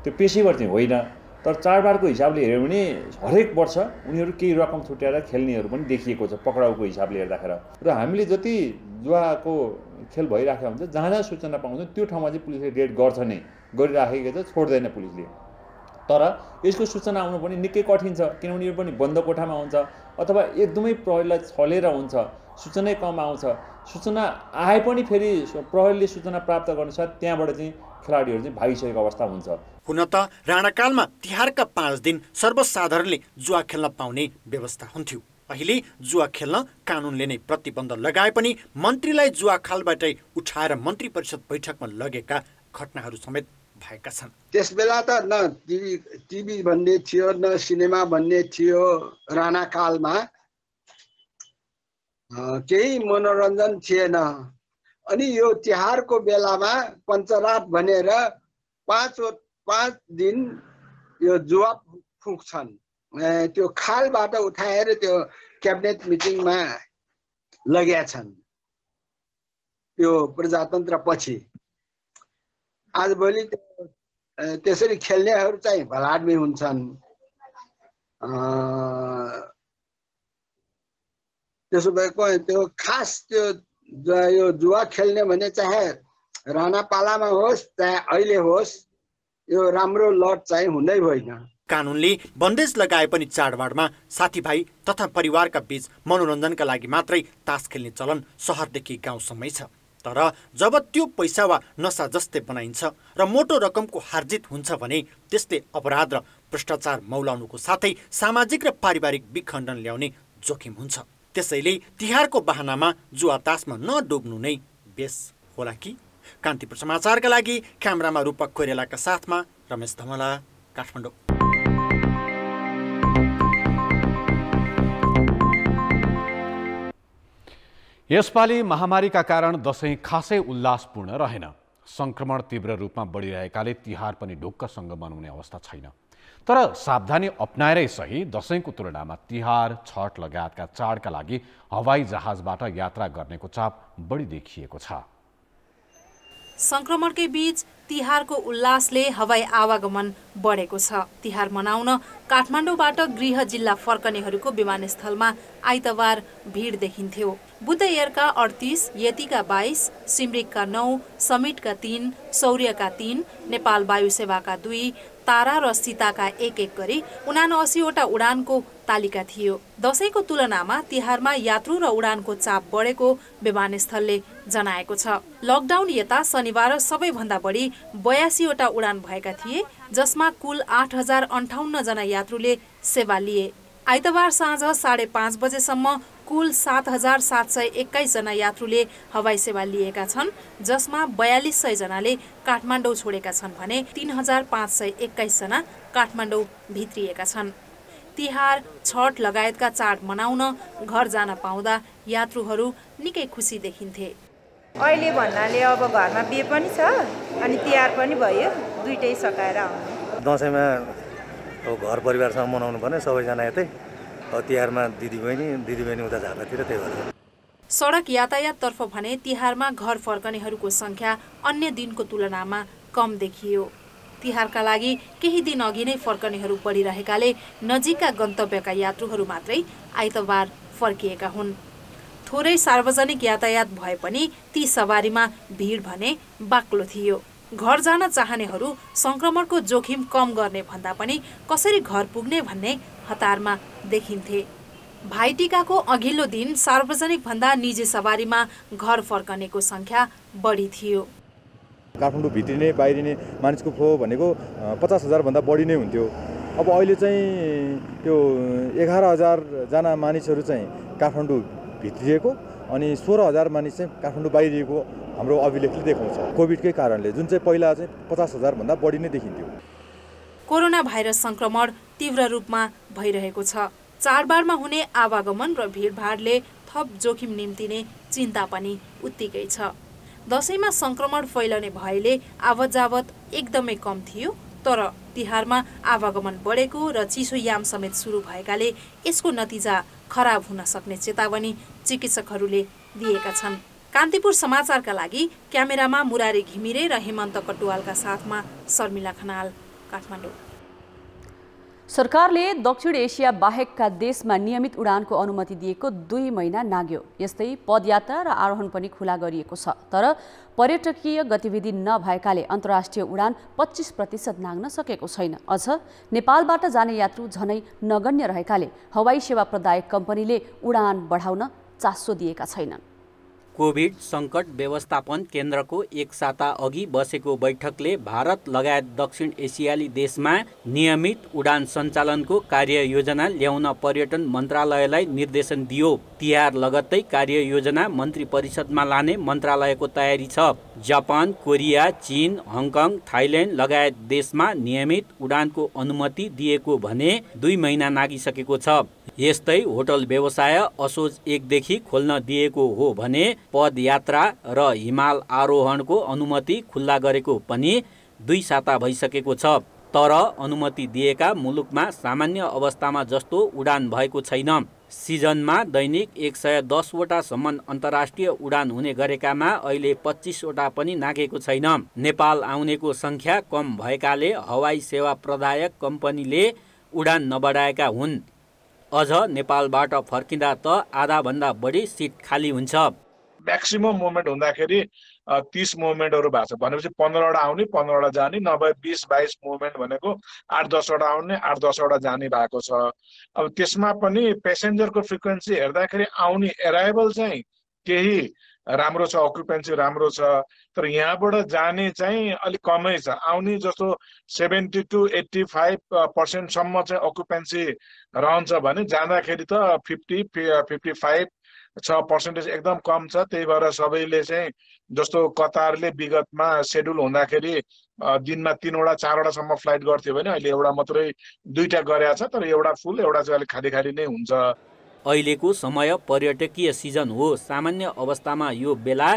त्यो पेशेवर चाहिँ होइन, तर चाडबाडको हिसाबले हेऱ्यो भने हरेक वर्ष उनीहरू केही रकम छुट्याएर खेल्नेहरू पनि देखिएको छ पक्राउको हिसाबले हेर्दाखेरि। र हामीले जति जुवाको खेल भइराखेको हुन्छ जहाँ जहाँ सूचना पाउँछ त्यो ठाउँमा चाहिँ पुलिसले रेड गर्छ नै, गरिराखेको छ, छोड्दैन पुलिसले। तर यसको सूचना आउनु पनि निकै कठिन छ, किनभने यो पनि बन्द कोठामा हुन्छ अथवा एकदमै प्रहरीलाई छलेर हुन्छ, सूचनै कम आउँछ। सूचना आए पनि फेरि प्रहरीले सूचना प्राप्त गर्नुसाथ त्यहाँबाट चाहिँ खेलाडीहरू चाहिँ भागिसकेको अवस्था हुन्छ। हुन त राणाकालमा तिहारका 5 दिन सर्वसाधारणले जुवा खेल्न पाउने व्यवस्था हुन्थ्यो। अहिले जुवा खेल्न कानुनले नै प्रतिबन्ध लगाए पनि मन्त्रीलाई जुवा खालबाटै उठाएर मन्त्री परिषद बैठकमा लगेका घटनाहरू समेत भएका छन्। त्यसबेला त न टिभी भन्ने थियो न सिनेमा भन्ने थियो। राणाकालमा केही मनोरञ्जन थिएन। अनि यो तिहारको बेलामा पञ्चरात भनेर 5 दिन यो जुवा फुक्छन्। त्यो खालबाट उठाएर त्यो क्याबिनेट मिटिङमा लगेका छन्। त्यो प्रजातन्त्र पछि आजभोलि त्यसरी खेल्नेहरू चाहिँ भलाद्मी हुन्छन्। त्यसो भएको त्यो खास त्यो यो जुवा खेल्ने भने चाहे राणा पालामा होस् चाहे अहिले होस्, यो राम्रो लट चाहिँ हुँदै होइन। कानुनले बन्देज लगाए पनि चाडबाडमा साथीभाइ तथा परिवारका बीच मनोरञ्जनका लागि मात्रै तास खेल्ने चलन सहरदेखि गाउँसम्मै छ। तर जब त्यो पैसा वा नसा जस्तै बनाइन्छ र मोटो रकमको हार्जित हुन्छ भने त्यसले अपराध र भ्रष्टाचार मौलाउनुको साथै सामाजिक र पारिवारिक विखण्डन ल्याउने जोखिम हुन्छ। त्यसैले तिहारको बहानामा जुवा तासमा नडुब्नु नै बेस होला कि? कान्तिपुर समाचारका लागि क्यामेरामा रूपक कोइरालाका साथमा रमेश धमला, काठमाडौँ। यसपालि महामारीका कारण दशैं खासै उल्लासपूर्ण रहेन। संक्रमण तीव्र रूपमा बढिरहेकाले तिहार पनि ढुक्कसँग मनाउने अवस्था छैन। तर सावधानी अपनाएरै सही दशैंको तुलनामा तिहार, छठ लगायतका चाडका लागि हवाई जहाजबाट यात्रा गर्नेको चाप बढी देखिएको छ। संक्रमणकै बीच तिहारको उल्लासले हवाई आवागमन बढेको छ। तिहार मनाउन काठमाडौँबाट गृह जिल्ला फर्कनेहरूको विमानस्थलमा आइतबार भिड देखिन्थ्यो। बुद्ध एयरका 38, यतिका 22, सिमरिकका 9, समिटका 3, सौर्यका 3, नेपाल वायु सेवाका 2, तारा र सीताका 1-1 गरी 79वटा उडानको तालिका थियो। दशैंको तुलनामा तिहारमा यात्रु र उडानको चाप बढेको विमानस्थलले जनाएको छ। लकडाउन यता शनिबार सबैभन्दा बढी 82वटा उडान भएका थिए, जसमा कुल 8058 जना यात्रुले सेवा लिए। आइतबार साँझ 5:30 बजेसम्म कुल 7721 जना यात्रुले हवाई सेवा लिएका छन्, जसमा 4200 जनाले काठमाडौँ छोडेका छन् भने 3521 जना काठमाडौँ भित्रिएका छन्। तिहार, छठ लगायतका चाड मनाउन घर जान पाउँदा यात्रुहरू निकै खुसी देखिन्थे। अहिले भन्नाले अब घरमा बिहे पनि छ अनि तिहार पनि भयो, दुईटै सकाएर आउनु। दसैँमा घर परिवारसँग मनाउनु पर्ने सबैजना यतै, तिहारमा दिदीबहिनी उता झापातिर, त्यही भएर। सडक यातायाततर्फ भने तिहारमा घर फर्कनेहरूको संख्या अन्य दिनको तुलनामा कम देखियो। तिहारका लागि केही दिन अघि नै फर्कनेहरू बढिरहेकाले नजिकका गन्तव्यका यात्रुहरू मात्रै आइतबार फर्किएका हुन्। थोरै सार्वजनिक यातायात भए पनि ती सवारीमा भिड भने बाक्लो थियो। घर जान चाहनेहरू संक्रमणको जोखिम कम गर्ने भन्दा पनि कसरी घर पुग्ने भन्ने हतारमा देखिन्थे। भाइटिकाको अघिल्लो दिन सार्वजनिक भन्दा निजी सवारीमा घर फर्कनेको संख्या बढी थियो। काठमाडौँ भित्रिने बाहिरिने मानिसको फ्लो भनेको 50,000 भन्दा बढी नै हुन्थ्यो। अब अहिले चाहिँ त्यो 11,000 जना मानिसहरू चाहिँ काठमाडौँ भित्रिएको अनि 16,000 मानिस चाहिँ काठमाडौँ बाहिरिएको हाम्रो अभिलेखले देखाउँछ। कोभिडकै कारणले जुन चाहिँ पहिला चाहिँ 50,000 भन्दा बढी नै देखिन्थ्यो। कोरोना भाइरस संक्रमण तीव्र रूपमा भइरहेको छ। चाडबाडमा हुने आवागमन र भिडभाडले थप जोखिम निम्तिने चिन्ता पनि उत्तिकै छ। दशैंमा संक्रमण फैलने भएले आवत जावत एकदमै कम थियो, तर तिहारमा आवागमन बढेको र चिसो याम समेत सुरु भएकाले यसको नतिजा खराब हुन सक्ने चेतावनी चिकित्सकहरूले दिएका छन्। कान्तिपुर समाचारका लागि क्यामेरामा मुरारी घिमिरे र हेमन्त कटुवालका साथमा शर्मिला खनाल, काठमाडौँ। सरकारले दक्षिण एसिया बाहेकका देशमा नियमित उडानको अनुमति दिएको 2 महिना नाग्यो। यस्तै पदयात्रा र आरोहण पनि खुला गरिएको छ। तर पर्यटकीय गतिविधि नभएकाले अन्तर्राष्ट्रिय उडान 25% नाग्न सकेको छैन। अझ नेपालबाट जाने यात्रु झनै नगण्य रहेकाले हवाई सेवा प्रदायक कम्पनीले उडान बढाउन चासो दिएका छैनन्। कोभिड सङ्कट व्यवस्थापन केन्द्रको एक साता अघि बसेको बैठकले भारत लगायत दक्षिण एसियाली देशमा नियमित उडान सञ्चालनको कार्ययोजना ल्याउन पर्यटन मन्त्रालयलाई निर्देशन दियो। तिहार लगत्तै कार्ययोजना मन्त्री परिषदमा लाने मन्त्रालयको तयारी छ। जापान, कोरिया, चीन, हङकङ, थाइल्यान्ड लगायत देशमा नियमित उडानको अनुमति दिएको भने 2 महिना नागिसकेको छ। यस्तै होटल व्यवसाय असोज 1 देखि खोल्न दिएको हो भने पदयात्रा र हिमाल आरोहणको अनुमति खुल्ला गरेको पनि 2 साता भइसकेको छ। तर अनुमति दिएका मुलुकमा सामान्य अवस्थामा जस्तो उडान भएको छैन। सिजनमा दैनिक 110 वटासम्म अन्तर्राष्ट्रिय उडान हुने गरेकामा अहिले 25 वटा पनि नागेको छैन। नेपाल आउनेको सङ्ख्या कम भएकाले हवाई सेवा प्रदायक कम्पनीले उडान नबढाएका हुन्। अझ नेपालबाट फर्किँदा त आधाभन्दा बढी सिट खाली हुन्छ। म्याक्सिमम मुभमेन्ट हुँदाखेरि 30 मुभमेन्टहरू भएको छ भनेपछि 15 वटा आउने 15 वटा जाने, नभए 20-22 मुभमेन्ट भनेको 8-10 वटा आउने 8-10 वटा जाने भएको छ। अब त्यसमा पनि पेसेन्जरको फ्रिक्वेन्सी हेर्दाखेरि आउने एराइभल चाहिँ केही राम्रो छ, अकुपेन्सी राम्रो छ, तर यहाँबाट जाने चाहिँ अलिक कमै छ। आउने जस्तो 70 to 85% सम्म चाहिँ अकुपेन्सी रहन्छ भने जाँदाखेरि त 50-55 % एकदम कम छ। त्यही भएर सबैले चाहिँ जस्तो कतारले विगतमा सेड्युल हुँदाखेरि दिनमा 3 वटा 4 वटासम्म फ्लाइट गर्थ्यो भने अहिले एउटा मात्रै 2टा गरेको छ, तर एउटा फुल एउटा चाहिँ अलिक खाली खाली नै हुन्छ। अहिलेको समय पर्यटकीय सिजन हो। सामान्य अवस्थामा यो बेला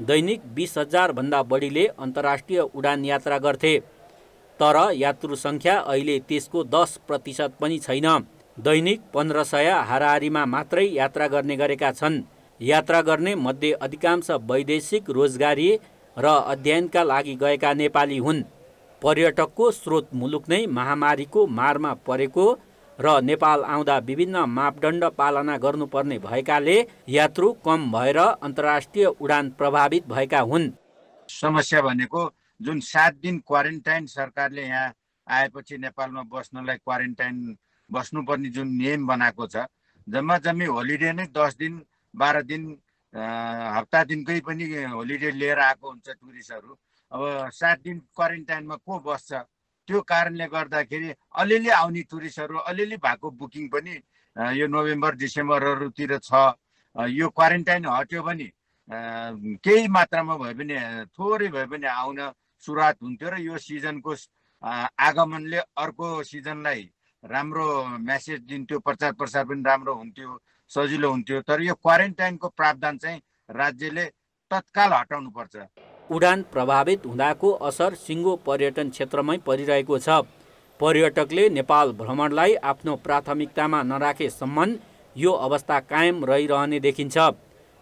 दैनिक 20,000 भन्दा बढीले अन्तर्राष्ट्रिय उडान यात्रा गर्थे। तर यात्रु सङ्ख्या अहिले त्यसको 10% पनि छैन। दैनिक 1500 हाराहारीमा मात्रै यात्रा गर्ने गरेका छन्। यात्रा गर्ने मध्ये अधिकांश वैदेशिक रोजगारी र अध्ययनका लागि गएका नेपाली हुन्। पर्यटकको स्रोत मुलुक नै महामारीको मारमा परेको र नेपाल आउँदा विभिन्न मापदण्ड पालना गर्नुपर्ने भएकाले यात्रु कम भएर अन्तर्राष्ट्रिय उडान प्रभावित भएका हुन्। समस्या भनेको जुन 7 दिन क्वारेन्टाइन सरकारले यहाँ आएपछि नेपालमा बस्नलाई क्वारेन्टाइन बस्नुपर्ने जुन नियम बनाएको छ, जम्मा जम्मी होलिडे नै 10 दिन 12 दिन हप्ता दिनकै पनि होलिडे लिएर आएको हुन्छ टुरिस्टहरू। अब 7 दिन क्वारेन्टाइनमा को बस्छ? त्यो कारणले गर्दाखेरि अलिअलि आउने टुरिस्टहरू अलिअलि भएको बुकिङ पनि यो नोभेम्बर डिसेम्बरहरूतिर छ। यो क्वारेन्टाइन हट्यो भने केही मात्रामा भए पनि थोरै भए पनि आउन सुरुवात हुन्थ्यो र यो सिजनको आगमनले अर्को सिजनलाई राम्रो मेसेज दिन्थ्यो, प्रचार प्रसार पनि राम्रो हुन्थ्यो, सजिलो हुन्थ्यो। तर यो क्वारेन्टाइनको प्रावधान चाहिँ राज्यले तत्काल हटाउनुपर्छ। उडान प्रभावित हुँदाको असर सिङ्गो पर्यटन क्षेत्रमै परिरहेको छ। पर्यटकले नेपाल भ्रमणलाई आफ्नो प्राथमिकतामा नराखेसम्म यो अवस्था कायम रहिरहने देखिन्छ।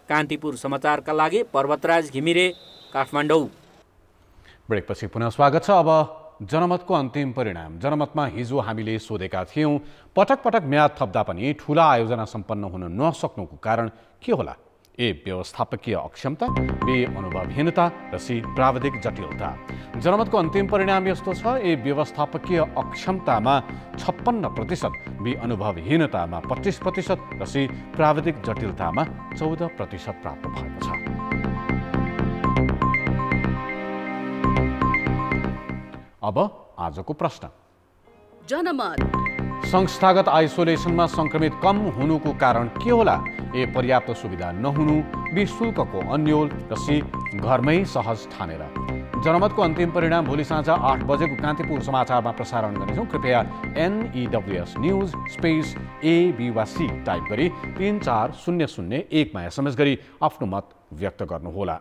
कान्तिपुर समाचारका लागि पर्वतराज घिमिरे, काठमाडौँ। ब्रेकपछि पुनः स्वागत छ। अब जनमतको अन्तिम परिणाम। जनमतमा हिजो हामीले सोधेका थियौँ, पटक पटक म्याद थप्दा पनि ठुला आयोजना सम्पन्न हुन नसक्नुको कारण के होला? ए व्यवस्थापकीय अक्षमता, बी अनुभवहीनता र सी प्राविधिक जटिलता। जनमतको अन्तिम परिणाम यस्तो छ, ए व्यवस्थापकीय अक्षमतामा 56%, बी अनुभवहीनतामा 25% र सी प्राविधिक जटिलतामा 14% प्राप्त भएको छ। अब आजको प्रश्न। जनमत संस्थागत आइसोलेसनमा संक्रमित कम हुनुको कारण के होला? ए पर्याप्त सुविधा नहुनु, बी शुल्कको अन्यल र सी घरमै सहज ठानेर। जनमतको अन्तिम परिणाम भोलि साँझ 8 बजेको कान्तिपुर समाचारमा प्रसारण गर्नेछौँ। कृपया NEWS न्युज स्पेस AB वा C टाइप गरी 34001 मा SMS गरी आफ्नो मत व्यक्त गर्नुहोला।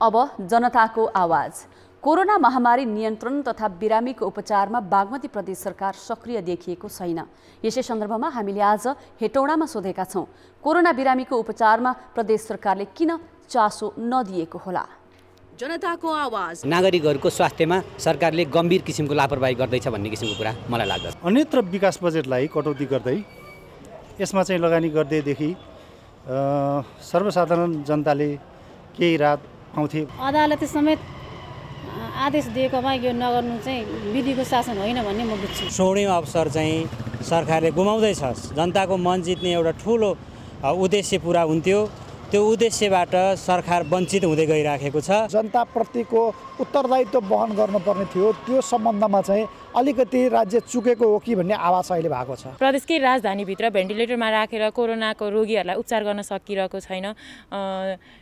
अब जनताको आवाज। कोरोना महामारी नियन्त्रण तथा बिरामीको उपचारमा बागमती प्रदेश सरकार सक्रिय देखिएको छैन। यसै सन्दर्भमा हामीले आज हेटौडामा सोधेका छौँ, कोरोना बिरामीको उपचारमा प्रदेश सरकारले किन चासो नदिएको होला? जनताको आवाज। नागरिकहरूको स्वास्थ्यमा सरकारले गम्भीर किसिमको लापरवाही गर्दैछ भन्ने किसिमको कुरा मलाई लाग्दछ। अन्यत्र विकास बजेटलाई कटौती गर्दै यसमा चाहिँ लगानी गर्दैदेखि सर्वसाधारण जनताले केही राहत पाउँथे। अदालती समेत आदेश दिएकोमा यो नगर्नु चाहिँ विधिको शासन होइन भन्ने म बुझ्छु। स्वर्णिम अवसर चाहिँ सरकारले गुमाउँदैछ। जनताको मन जित्ने एउटा ठुलो उद्देश्य पुरा हुन्थ्यो, त्यो उद्देश्यबाट सरकार वञ्चित हुँदै गइराखेको छ। जनताप्रतिको उत्तरदायित्व वहन गर्नुपर्ने थियो, त्यो सम्बन्धमा चाहिँ अलिकति राज्य चुकेको हो कि भन्ने आवाज अहिले भएको छ। प्रदेशकै राजधानीभित्र भेन्टिलेटरमा राखेर कोरोनाको रोगीहरूलाई उपचार गर्न सकिरहेको छैन।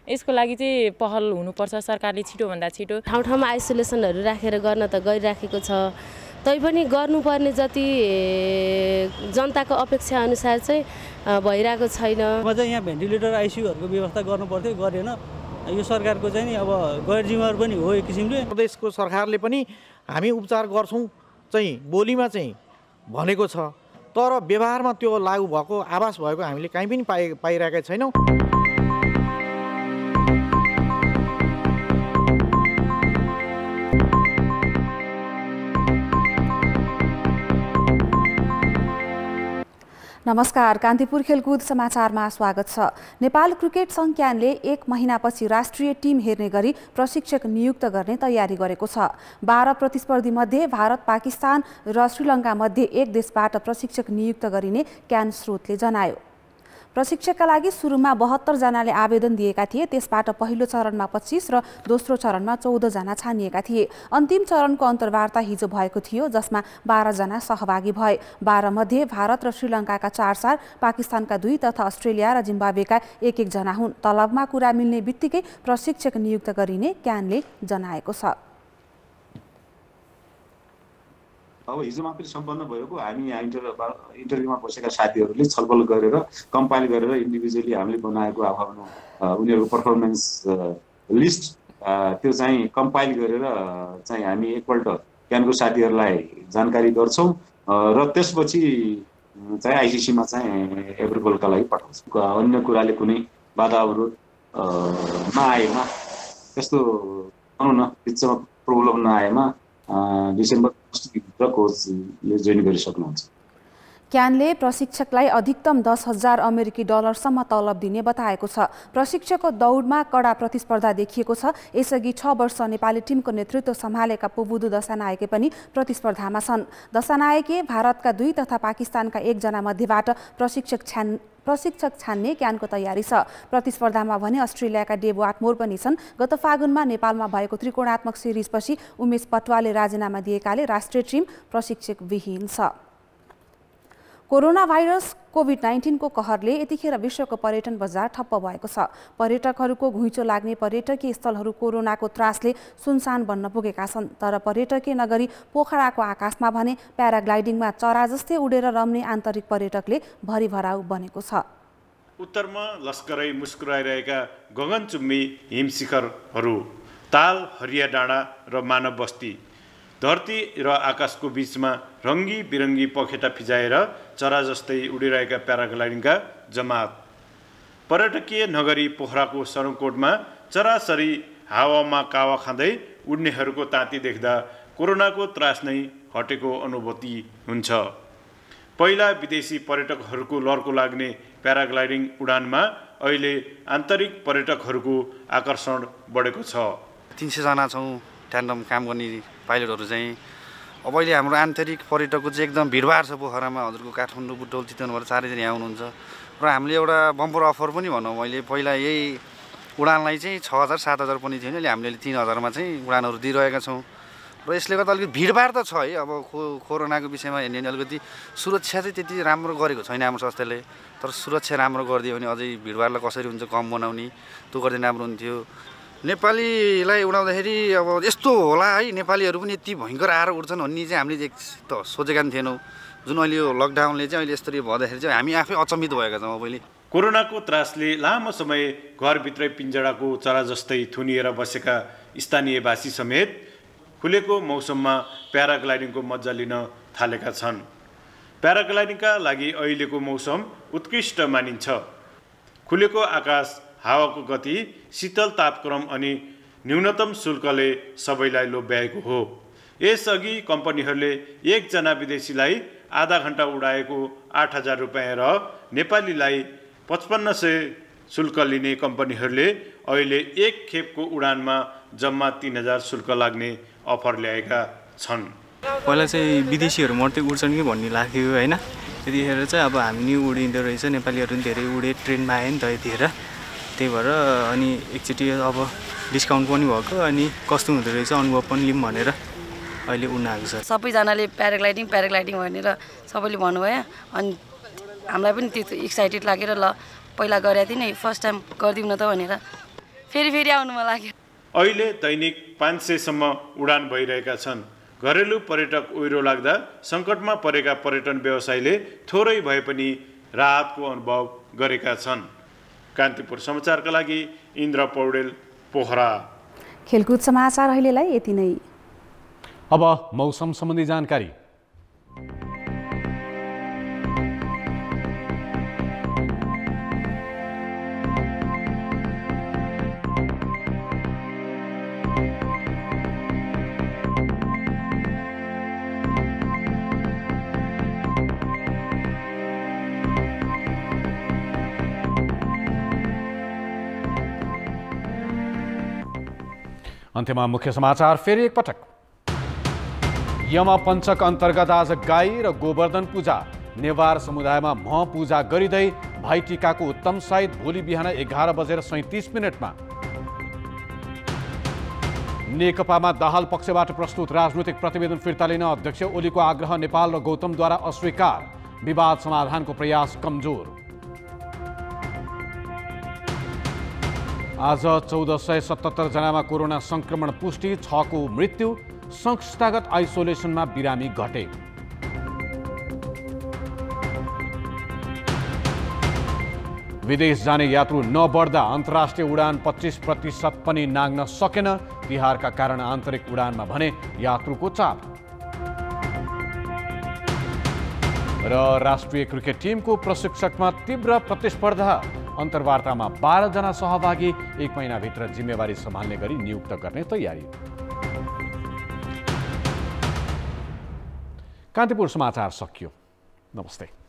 यसको लागि चाहिँ पहल हुनुपर्छ, सरकारले छिटोभन्दा छिटो। ठाउँ ठाउँमा आइसोलेसनहरू राखेर गर्न त गरिराखेको छ, तैपनि गर्नुपर्ने जति जनताको अपेक्षा अनुसार चाहिँ भइरहेको छैन। म चाहिँ यहाँ भेन्टिलेटर आइसियुहरूको व्यवस्था गर्नुपर्थ्यो, गरेन। यो सरकारको चाहिँ नि अब गैर जिम्मेवार पनि हो एक किसिमले। प्रदेशको सरकारले पनि हामी उपचार गर्छौँ चाहिँ बोलीमा चाहिँ भनेको छ, तर व्यवहारमा त्यो लागू भएको आभास भएको हामीले कहीँ पनि पाइरहेका छैनौँ। नमस्कार, कान्तिपुर खेलकुद समाचारमा स्वागत छ। नेपाल क्रिकेट संघ क्यानले 1 महिनापछि राष्ट्रिय टिम हेर्ने गरी प्रशिक्षक नियुक्त गर्ने तयारी गरेको छ। 12 प्रतिस्पर्धी मध्ये भारत, पाकिस्तान र श्रीलङ्का मध्ये एक देशबाट प्रशिक्षक नियुक्त गरिने क्यान स्रोतले जनायो। प्रशिक्षकका लागि सुरुमा 72 जनाले आवेदन दिएका थिए, त्यसबाट पहिलो चरणमा 25 र दोस्रो चरणमा 14 जना छानिएका थिए। अन्तिम चरणको अन्तर्वार्ता हिजो भएको थियो, जसमा 12 जना सहभागी भए। 12 मध्ये भारत र श्रीलङ्काका 4, पाकिस्तानका 2 तथा अस्ट्रेलिया र जिम्बाब्वेका 1 जना हुन्। तलबमा कुरा मिल्ने बित्तिकै प्रशिक्षक नियुक्त गरिने क्यानले जनाएको छ। अब हिजो मात्रै सम्पन्न भएको हामी यहाँ इन्टरभ्यूमा बसेका साथीहरूले छलफल गरेर कम्पाइल गरेर इन्डिभिजुअली हामीले बनाएको आफ्नो उनीहरूको पर्फर्मेन्स लिस्ट त्यो चाहिँ कम्पाइल गरेर चाहिँ हामी एकपल्ट क्यानको साथीहरूलाई जानकारी गर्छौँ र त्यसपछि चाहिँ आइसिसीमा चाहिँ एप्रुभलका लागि पठाउँछौँ। अन्य कुराले कुनै बाधा अवरोध नआएमा, त्यस्तो भनौँ न बिचमा प्रब्लम नआएमा डिसेम्बर कोचले जोइन गरिसक्नुहुन्छ। क्यानले प्रशिक्षकलाई अधिकतम 10,000 अमेरिकी डलरसम्म तलब दिने बताएको छ। प्रशिक्षकको दौडमा कडा प्रतिस्पर्धा देखिएको छ। यसअघि 6 वर्ष नेपाली टिमको नेतृत्व सम्हालेका पुबुदु दशानायके पनि प्रतिस्पर्धामा छन्। दशानायके भारतका 2 तथा पाकिस्तानका 1 जना मध्येबाट प्रशिक्षक छान्ने क्यानको तयारी छ। प्रतिस्पर्धामा भने अस्ट्रेलियाका डेभ वाटमोर पनि छन्। गत फागुनमा नेपालमा भएको त्रिकोणात्मक सिरिजपछि उमेश पटवालले राजीनामा दिएकाले राष्ट्रिय टिम प्रशिक्षक विहीन छ। कोरोना भाइरस कोभिड-19 को कहरले यतिखेर विश्वको पर्यटन बजार ठप्प भएको छ। पर्यटकहरूको घुइँचो लाग्ने पर्यटकीय स्थलहरू कोरोनाको त्रासले सुनसान बन्न पुगेका छन्। तर पर्यटकीय नगरी पोखराको आकाशमा भने प्याराग्लाइडिङमा चरा जस्तै उडेर रम्ने आन्तरिक पर्यटकले भरिभराउ बनेको छ। उत्तरमा लस्करै मुस्कुराइरहेका गगनचुम्बी हिमशिखरहरू, ताल, हरिया डाँडा र मानव बस्ती, धरती र आकाशको बीचमा रङ्गी बिरङ्गी पखेटा फिजाएर चरा जस्तै उडिरहेका प्याराग्लाइडिङका जमात, पर्यटकीय नगरी पोखराको सरङकोटमा चराचरी हावामा कावा खाँदै उड्नेहरूको ताती देख्दा कोरोनाको त्रास नै हटेको अनुभूति हुन्छ। पहिला विदेशी पर्यटकहरूको लर्को लाग्ने प्याराग्लाइडिङ उडानमा अहिले आन्तरिक पर्यटकहरूको आकर्षण बढेको छ। 300 जना छौँ ट्यान्डम काम गर्ने पाइलटहरू चाहिँ। अब अहिले हाम्रो आन्तरिक पर्यटकको चाहिँ एकदम भिडभाड छ पोखरामा। हजुरको काठमाडौँ, बुटोल, चितवनबाट चारैतिर यहाँ आउनुहुन्छ र हामीले एउटा बम्पर अफर पनि भनौँ, अहिले पहिला यही उडानलाई चाहिँ 6,000 7,000 पनि थियो, अहिले हामीले 3,000मा चाहिँ उडानहरू दिइरहेका छौँ र यसले गर्दा अलिकति भिडभाड त छ है। अब कोरोनाको विषयमा हेर्ने भने अलिकति सुरक्षा चाहिँ त्यति राम्रो गरेको छैन हाम्रो संस्थाले, तर सुरक्षा राम्रो गरिदियो भने अझै भिडभाडलाई कसरी हुन्छ कम बनाउने, त्यो गरिदिनु राम्रो हुन्थ्यो। नेपालीलाई उडाउँदाखेरि अब यस्तो होला है, नेपालीहरू पनि यति भयङ्कर आएर उड्छन् भन्ने चाहिँ हामीले त सोचेका पनि थिएनौँ। जुन अहिले यो लकडाउनले चाहिँ अहिले यस्तरी भन्दाखेरि चाहिँ हामी आफै अचम्मित भएका छौँ। अहिले कोरोनाको त्रासले लामो समय घरभित्रै पिञ्जडाको चरा जस्तै थुनिएर बसेका स्थानीयवासी समेत खुलेको मौसममा प्याराग्लाइडिङको मजा लिन थालेका छन्। प्याराग्लाइडिङका लागि अहिलेको मौसम उत्कृष्ट मानिन्छ। खुलेको आकाश, हावाको गति, शीतल तापक्रम अनि न्यूनतम शुल्कले सबैलाई लोभ्याएको हो। यसअघि कम्पनीहरूले 1 जना विदेशीलाई आधा घण्टा उडाएको 8,000 रुपियाँ र नेपालीलाई 5500 शुल्क लिने कम्पनीहरूले अहिले एक खेपको उडानमा जम्मा 3000 शुल्क लाग्ने अफर ल्याएका छन्। पहिला चाहिँ विदेशीहरू मात्रै उड्छन् कि भन्ने लाग्थ्यो होइन, त्यतिखेर चाहिँ अब हामी नि उडिँदो रहेछ, नेपालीहरू पनि धेरै उडे, ट्रेनमा आयो नि त यतिखेर, त्यही भएर अनि एकचोटि अब डिस्काउन्ट पनि भएको अनि कस्तो हुँदो रहेछ अनुभव पनि लिउँ भनेर अहिले उड्न आएको छ। सबैजनाले प्याराग्लाइडिङ भनेर सबैले भन्नुभयो अनि हामीलाई पनि त्यो एक्साइटेड लागेर ल पहिला गरेको थिएँ नि फर्स्ट टाइम गरिदिउँ न त भनेर फेरि आउनु मन लाग्यो। अहिले दैनिक 500सम्म उडान भइरहेका छन्। घरेलु पर्यटक ओहिरो लाग्दा सङ्कटमा परेका पर्यटन व्यवसायीले थोरै भए पनि राहतको अनुभव गरेका छन्। कान्तिपुर समाचारका लागि इन्द्र पौडेल, पोखरा। खेलकुद समाचार अहिलेलाई यति नै। अब मौसम सम्बन्धी जानकारी। अन्त्यमा मुख्य समाचार फेरि एकपटक। यमपञ्चक अन्तर्गत आज गाई र गोवर्धन पूजा। नेवार समुदायमा मह पूजा गरिँदै भाइटिकाको उत्तम साइत भोलि बिहान 11:37 नेकपामा दाहाल पक्षबाट प्रस्तुत राजनैतिक प्रतिवेदन फिर्ता लिन अध्यक्ष ओलीको आग्रह नेपाल र गौतमद्वारा अस्वीकार। विवाद समाधानको प्रयास कमजोर। आज 1477 जनामा कोरोना संक्रमण पुष्टि, 6 को मृत्यु। संस्थागत आइसोलेसनमा बिरामी घटे। विदेश जाने यात्रु नबढ्दा अन्तर्राष्ट्रिय उडान 25% पनि नाग्न सकेन। तिहारका कारण आन्तरिक उडानमा भने यात्रुको चाप। र राष्ट्रिय क्रिकेट टिमको प्रशिक्षकमा तीव्र प्रतिस्पर्धा। अन्तर्वार्तामा 12 जना सहभागी 1 महिनाभित्र जिम्मेवारी सम्हाल्ने गरी नियुक्त गर्ने तयारी। कान्तिपुर समाचार सकियो। नमस्ते।